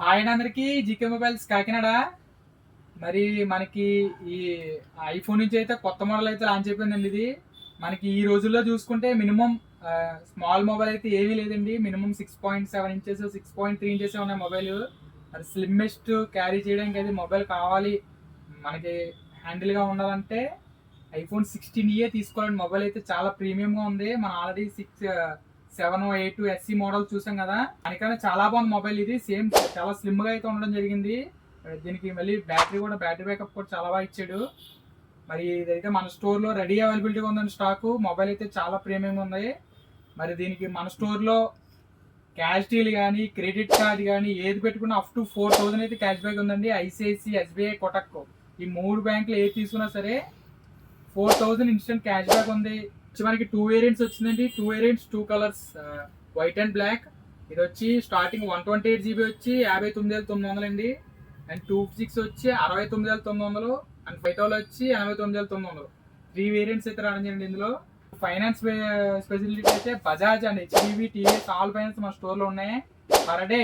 ఆయన అందరికీ GK mobiles Kakinada. మరి మనకి ఈ ఐఫోన్ నుంచి అయితే కొత్త మోడల్ అయితే లాంచ్ అయిపోయిందండి. ఇది మనకి ఈ రోజుల్లో చూసుకుంటే మినిమం స్మాల్ మొబైల్ అయితే ఏమీ లేదండి. మినిమం 6.7 ఇంచెస్ 6.3 ఇంచెస్ ఉన్నాయి మొబైల్. మరి స్లిమ్మెస్ట్ క్యారీ చేయడానికి అయితే మొబైల్ కావాలి, మనకి హ్యాండిల్గా ఉండాలంటే ఐఫోన్ 16 తీసుకోవాలండి. మొబైల్ అయితే చాలా ప్రీమియంగా ఉంది. మనం ఆల్రెడీ 7, 8 ఎస్సీ మోడల్ చూసాం కదా, దానికన్నా చాలా బాగుంది మొబైల్. ఇది సేమ్ చాలా స్లిమ్గా అయితే ఉండడం జరిగింది. దీనికి మళ్ళీ బ్యాటరీ బ్యాకప్ కూడా చాలా బాగా ఇచ్చాడు. మరి ఇదైతే మన స్టోర్లో రెడీ అవైలబిలిటీగా ఉందండి స్టాకు. మొబైల్ అయితే చాలా ప్రీమియంగా ఉంది. మరి దీనికి మన స్టోర్లో క్యాష్ డీల్ కానీ క్రెడిట్ కార్డ్ కానీ ఏది పెట్టుకున్నా అప్ టు 4000 అయితే క్యాష్ బ్యాక్ ఉందండి. ఐసిఐసి, ఎస్బీఐ, కొటక్ ఈ 3 బ్యాంకులు ఏది తీసుకున్నా సరే 4000 ఇన్స్టెంట్ క్యాష్ బ్యాక్ ఉంది. మనకి 2 వేరియంట్స్ వచ్చిందండి. 2 variants 2 colours, white and black. ఇది వచ్చి స్టార్టింగ్ 128 GB వచ్చి 59,900 అండి. అండ్ 256 వచ్చి 69,900 అండ్ 512 వచ్చి 89,900. 3 వేరియంట్స్ అయితే రావడం జరిగింది. ఇందులో ఫైనాన్స్ ఫెసిలిటీ అయితే Bajaj and HDB, TVS all finance మన స్టోర్లో ఉన్నాయి. పర్ డే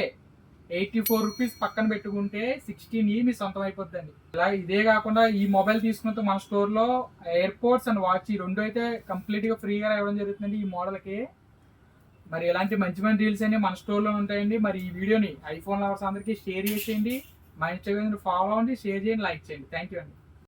84 రూపీస్ పక్కన పెట్టుకుంటే 16 మీ సొంతం అయిపోద్దండి. ఇలా ఇదే కాకుండా ఈ మొబైల్ తీసుకుంటే మన స్టోర్లో ఎయిర్పోర్ట్స్ అండ్ వాచ్ ఈ రెండు అయితే కంప్లీట్గా ఫ్రీగా ఇవ్వడం జరుగుతుందండి ఈ మోడల్కి. మరి ఇలాంటి మంచి మంచి డీల్స్ అన్ని మన స్టోర్లో ఉంటాయండి. మరి ఈ వీడియోని ఐఫోన్ లవర్స్ అందరికీ షేర్ చేసేయండి. మా ఇన్స్టాగ్రామ్ ఫాలో అవ్వండి, షేర్ చేయండి, లైక్ చేయండి. థ్యాంక్ యూ అండి.